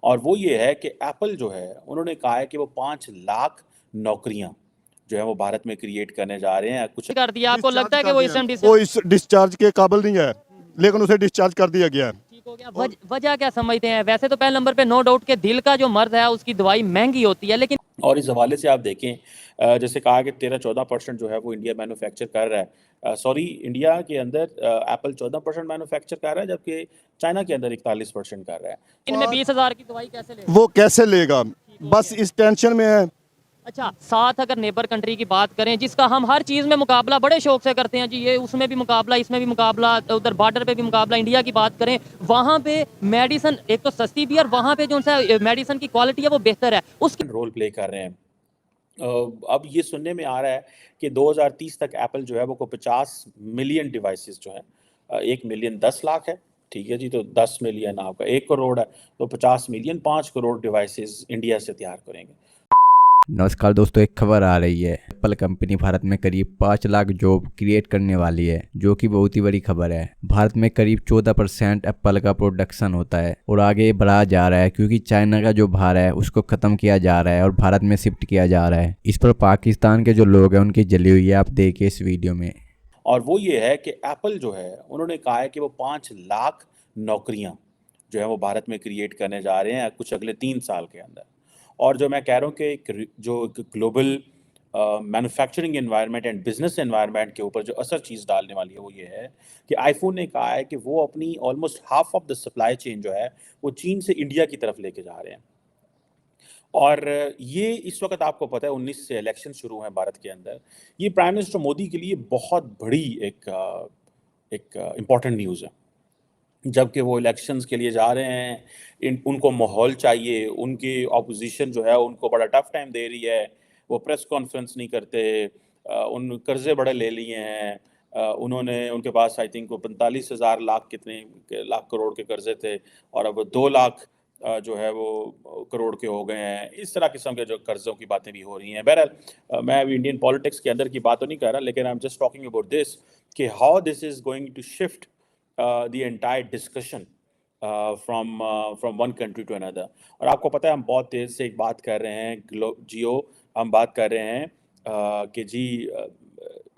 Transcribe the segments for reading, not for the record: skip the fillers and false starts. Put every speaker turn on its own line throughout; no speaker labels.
और वो ये है कि एप्पल जो है उन्होंने कहा है कि वो 5 लाख नौकरियां जो है वो भारत में क्रिएट करने जा रहे हैं कुछ।
कर दिया, आपको
डिस्चार्ज
लगता है कि
कर
वो
दिया,
इस
वो इस डिस्चार्ज के काबिल नहीं है, लेकिन उसे डिस्चार्ज कर दिया गया है।
ठीक हो गया। वजह क्या समझते हैं? वैसे तो पहले नंबर पे नो डाउट के दिल का जो मर्ज है उसकी दवाई महंगी होती है, लेकिन
और इस हवाले से आप देखें जैसे कहा कि 13-14% जो है वो इंडिया मैन्युफैक्चर कर रहा है, सॉरी इंडिया के अंदर एप्पल 14% मैन्युफैक्चर कर रहा है जबकि चाइना के अंदर 41% कर रहा है।
इनमें 20,000 की दवाई कैसे ले?
वो कैसे लेगा, बस इस टेंशन में है।
अच्छा, साथ अगर नेबर कंट्री की बात करें जिसका हम हर चीज़ में मुकाबला बड़े शौक से करते हैं जी, ये उसमें भी मुकाबला, इसमें भी मुकाबला, उधर बॉर्डर पे भी मुकाबला, इंडिया की बात करें वहाँ पे मेडिसिन एक तो सस्ती भी और वहाँ पे जो सा मेडिसिन की क्वालिटी है वो बेहतर है उसकी
रोल प्ले कर रहे हैं। अब ये सुनने में आ रहा है कि 2030 तक एप्पल जो है वो को 50 मिलियन डिवाइसेस जो है, 1 मिलियन 10 लाख है, ठीक है जी, तो 10 मिलियन आपका 1 करोड़ है, तो 50 मिलियन 5 करोड़ डिवाइसेस इंडिया से तैयार करेंगे।
नमस्कार दोस्तों, एक खबर आ रही है। एप्पल कंपनी भारत में करीब 5 लाख जॉब क्रिएट करने वाली है, जो कि बहुत ही बड़ी खबर है। भारत में करीब 14% एप्पल का प्रोडक्शन होता है और आगे ये बढ़ा जा रहा है क्योंकि चाइना का जो भार है उसको खत्म किया जा रहा है और भारत में शिफ्ट किया जा रहा है। इस पर पाकिस्तान के जो लोग हैं उनकी जली हुई है, आप देखिए इस वीडियो में।
और वो ये है कि एप्पल जो है उन्होंने कहा है कि वो 5 लाख नौकरियां जो है वो भारत में क्रिएट करने जा रहे हैं कुछ अगले 3 साल के अंदर। और जो मैं कह रहा हूँ कि जो global manufacturing environment and business environment के ऊपर जो असर चीज़ डालने वाली है वो ये है कि आईफोन ने कहा है कि वो अपनी almost half of the supply chain जो है वो चीन से इंडिया की तरफ लेके जा रहे हैं। और ये इस वक्त आपको पता है 19 से इलेक्शन शुरू हैं भारत के अंदर। ये प्राइम मिनिस्टर मोदी के लिए बहुत बड़ी एक इम्पॉर्टेंट न्यूज़ है। जबकि वो इलेक्शंस के लिए जा रहे हैं, उनको माहौल चाहिए, उनकी ऑपोजिशन जो है उनको बड़ा टफ टाइम दे रही है, वो प्रेस कॉन्फ्रेंस नहीं करते, उन कर्जे बड़े ले लिए हैं, उन्होंने उनके पास आई थिंक वो 45,000 लाख लाख करोड़ के कर्जे थे और अब 2 लाख जो है वो करोड़ के हो गए हैं। इस तरह किस्म के जो कर्ज़ों की बातें भी हो रही हैं। बहरहाल मैं अभी इंडियन पॉलिटिक्स के अंदर की बात तो नहीं कर रहा, लेकिन I am just talking about this कि how this is going to shift the entire discussion from one country to another। और आपको पता है हम बहुत तेज़ से एक बात कर रहे हैं जियो, हम बात कर रहे हैं कि जी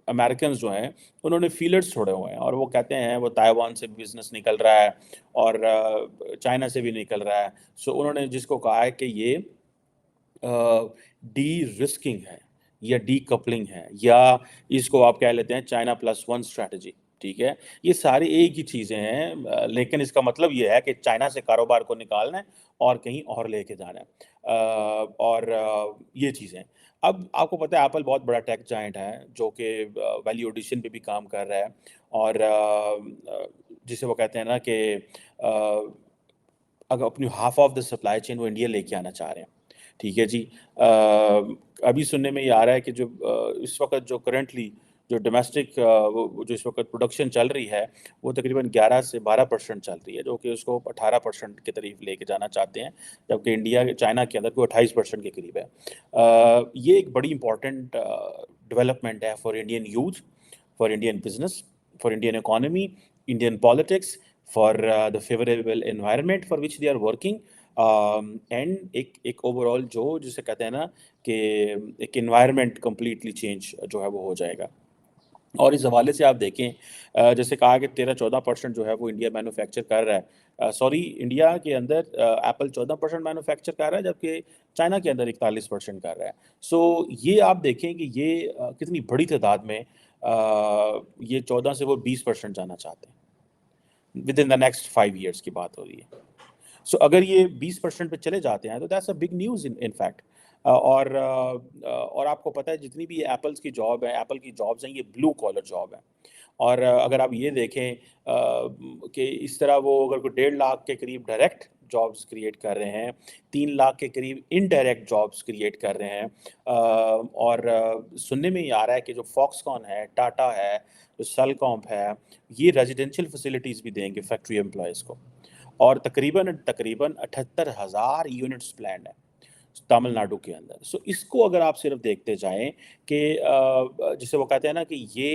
अमेरिकन्स जो हैं उन्होंने फीलर्स छोड़े हुए हैं और वो कहते हैं वो ताइवान से बिजनेस निकल रहा है और चाइना से भी निकल रहा है। सो उन्होंने जिसको कहा है कि ये डी रिस्किंग है या डी कपलिंग है या इसको आप कह लेते हैं चाइना प्लस वन स्ट्रैटेजी, ठीक है। ये सारी एक ही चीज़ें हैं, लेकिन इसका मतलब ये है कि चाइना से कारोबार को निकालना है और कहीं और लेके जाना है। और ये चीज़ें अब आपको पता है एप्पल बहुत बड़ा टेक जायंट है जो कि वैल्यू एडिशन पे भी काम कर रहा है और जिसे वो कहते हैं ना कि अगर अपनी half of the supply chain वो इंडिया लेके आना चाह रहे हैं, ठीक है जी। अभी सुनने में ये आ रहा है कि जो इस वक्त जो करंटली जो डोमेस्टिक वो जो इस वक्त प्रोडक्शन चल रही है वो तकरीबन 11 से 12% चल रही है, जो कि उसको 18% के करीब लेके जाना चाहते हैं, जबकि इंडिया चाइना के अंदर को 28% के करीब है। ये एक बड़ी इंपॉर्टेंट डेवलपमेंट है for Indian youth, for Indian business, for Indian economy, Indian politics, for the favorable environment for which they are working, and एक ओवरऑल जो जिसे कहते हैं ना कि एक environment completely change जो है वो हो जाएगा। और इस हवाले से आप देखें जैसे कहा कि 13-14% जो है वो इंडिया मैन्युफैक्चर कर रहा है, सॉरी इंडिया के अंदर एप्पल 14% मैन्युफैक्चर कर रहा है जबकि चाइना के अंदर 41% कर रहा है। सो ये आप देखें कि ये कितनी बड़ी तादाद में ये 14 से वो 20% जाना चाहते हैं with in the next 5 years की बात हो रही है। सो अगर ये 20% पे चले जाते हैं तो that's a big news in fact. और आपको पता है जितनी भी एप्पल्स की जॉब है, एप्पल की जॉब्स हैं, ये ब्लू कॉलर जॉब है। और अगर आप ये देखें कि इस तरह वो अगर कोई 1.5 लाख के करीब डायरेक्ट जॉब्स क्रिएट कर रहे हैं, 3 लाख के करीब इनडायरेक्ट जॉब्स क्रिएट कर रहे हैं, और सुनने में ये आ रहा है कि जो फॉक्सकॉन है, टाटा है, जो सेलकॉम है, ये रेजिडेंशियल फैसिलिटीज़ भी देंगे फैक्ट्री एम्प्लॉयज़ को। और तकरीबन तकरीबन 78,000 यूनिट्स प्लान्ड है तमिलनाडु के अंदर। सो इसको अगर आप सिर्फ देखते जाएं कि जिसे वो कहते हैं ना कि ये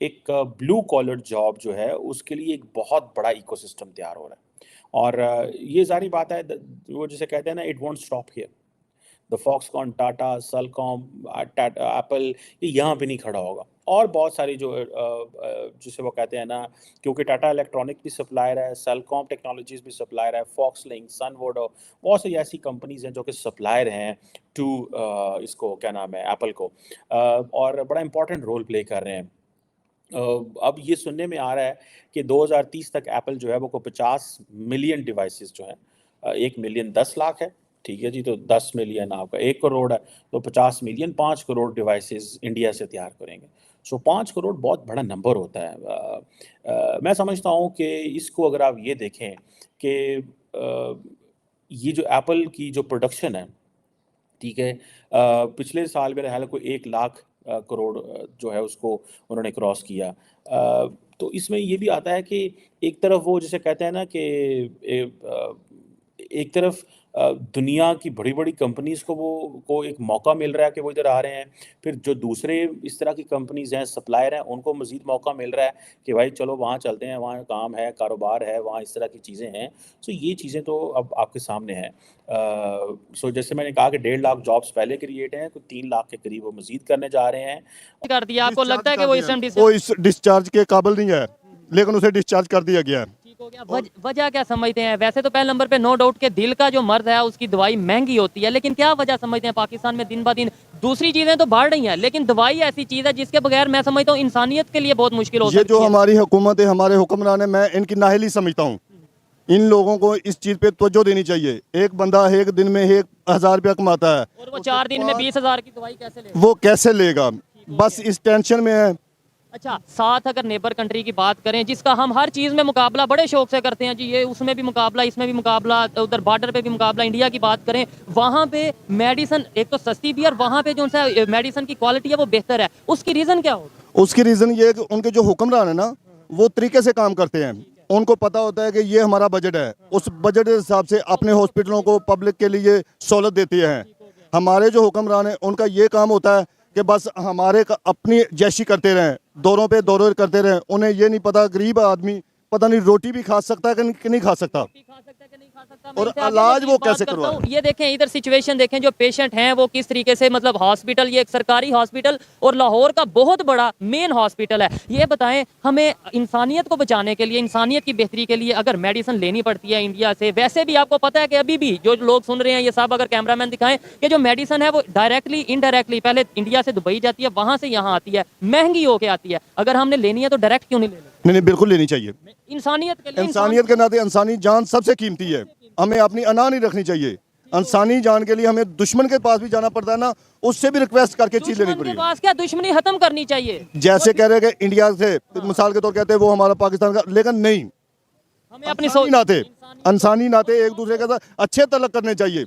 एक ब्लू कॉलर जॉब जो है उसके लिए एक बहुत बड़ा इकोसिस्टम तैयार हो रहा है। और ये ज़ाहिर बात है वो जिसे कहते हैं ना, it won't stop here. The Foxconn, Tata, Salcomp, Apple, ये यहाँ पे नहीं खड़ा होगा। और बहुत सारी जो जिसे वो कहते हैं ना, क्योंकि टाटा इलेक्ट्रॉनिक भी सप्लायर है, सेलकॉम टेक्नोलॉजीज़ भी सप्लायर है, फॉक्सलिंक, सनवोडो, बहुत सारी ऐसी कंपनीज़ हैं जो कि सप्लायर हैं टू इसको क्या नाम है, एप्पल को, और बड़ा इंपॉर्टेंट रोल प्ले कर रहे हैं। अब ये सुनने में आ रहा है कि 2030 तक एप्पल जो है वो को 50 मिलियन डिवाइसेस जो हैं, 1 मिलियन 10 लाख है, ठीक है जी, तो 10 मिलियन आपका 1 करोड़ है, तो 50 मिलियन 5 करोड़ डिवाइसेस इंडिया से तैयार करेंगे। सो 5 करोड़ बहुत बड़ा नंबर होता है। मैं समझता हूँ कि इसको अगर आप ये देखें कि ये जो एप्पल की जो प्रोडक्शन है, ठीक है, पिछले साल मेरे ख्याल कोई 1 लाख करोड़ जो है उसको उन्होंने क्रॉस किया। तो इसमें ये भी आता है कि एक तरफ वो जिसे कहते हैं ना कि एक तरफ दुनिया की बड़ी-बड़ी कंपनीज़ को एक मौका मिल रहा है कि वो इधर आ रहे हैं। फिर जो दूसरे इस तरह की कंपनीज़ हैं, सप्लायर हैं, उनको मज़ीद मौका मिल रहा है कि भाई चलो वहाँ चलते हैं, वहाँ काम है, कारोबार है, वहाँ इस तरह की चीज़ें हैं। सो ये चीज़ें तो अब आपके सामने हैं। सो जैसे मैंने कहा कि 1.5 लाख जॉब्स पहले क्रिएट हैं, तो 3 लाख के करीब वो मज़ीद करने जा रहे हैं।
कर दिया, आपको लगता है कि वो इस
वो इस डिस्चार्ज के काबिल नहीं है, लेकिन उसे डिस्चार्ज कर दिया गया है।
ठीक हो गया। वजह क्या समझते हैं? वैसे तो पहले नंबर पे नो डाउट के दिल का जो मर्ज है उसकी दवाई महंगी होती है, लेकिन क्या वजह समझते हैं पाकिस्तान में दिन ब दिन दूसरी चीजें तो बढ़ रही हैं, लेकिन दवाई ऐसी चीज है जिसके बगैर मैं समझता हूँ इंसानियत के लिए बहुत मुश्किल हो
ये
सकती
जो
है।
हमारी हुकूमत है, हमारे हुक्मरान है, मैं इनकी नाअहली समझता हूँ। इन लोगों को इस चीज़ पे तवज्जो देनी चाहिए। एक बंदा एक दिन में 1000 रुपया कमाता है,
और वो 4 दिन में 20,000 की दवाई कैसे ले?
वो कैसे लेगा? बस इस टेंशन में है।
अच्छा, साथ अगर नेबर कंट्री की बात करें जिसका हम हर चीज़ में मुकाबला बड़े शौक से करते हैं जी, ये उसमें भी मुकाबला, इसमें भी मुकाबला, उधर बॉर्डर पे भी मुकाबला, इंडिया की बात करें वहाँ पे मेडिसिन एक तो सस्ती भी है और वहाँ पे जो सा मेडिसिन की क्वालिटी है वो बेहतर है, उसकी रीज़न क्या होगा?
उसकी रीज़न ये है कि उनके जो हुक्मरान है ना, वो तरीके से काम करते हैं। उनको पता होता है कि ये हमारा बजट है, उस बजट के हिसाब से अपने हॉस्पिटलों को पब्लिक के लिए सहूलत देते हैं। हमारे जो हुक्मरान हैं उनका ये काम होता है कि बस हमारे अपनी जैशी करते रहें, दौरों पे दौरे करते रहें। उन्हें ये नहीं पता गरीब आदमी पता नहीं रोटी भी खा सकता है कि नहीं खा सकता, और इलाज वो कैसे करवाए।
ये देखें इधर सिचुएशन देखें, जो पेशेंट हैं वो किस तरीके से, मतलब हॉस्पिटल, ये एक सरकारी हॉस्पिटल और लाहौर का बहुत बड़ा मेन हॉस्पिटल है। ये बताएं हमें इंसानियत को बचाने के लिए, इंसानियत की बेहतरी के लिए अगर मेडिसिन लेनी पड़ती है इंडिया से, वैसे भी आपको पता है कि अभी भी जो लोग सुन रहे हैं ये सब, अगर कैमरामैन दिखाएं कि जो मेडिसिन है वो डायरेक्टली इनडायरेक्टली पहले इंडिया से दुबई जाती है, वहां से यहाँ आती है, महंगी होके आती है। अगर हमने लेनी है तो डायरेक्ट क्यों नहीं लेनी?
नहीं, बिल्कुल लेनी चाहिए।
इंसानियत के लिए,
इंसानियत के नाते इंसानी जान सबसे कीमती है, हमें अपनी अना नहीं रखनी चाहिए। इंसानी जान के लिए हमें दुश्मन के पास भी जाना पड़ता है ना, उससे भी रिक्वेस्ट करके चीज लेनी पड़ेगी।
पास क्या दुश्मनी खत्म करनी चाहिए।
जैसे कह रहे हैं कि इंडिया से मिसाल के तौर कहते हैं वो हमारा पाकिस्तान का, लेकिन नहीं,
हमें अपनी
इंसानी नाते एक दूसरे के साथ अच्छे तलक करने चाहिए।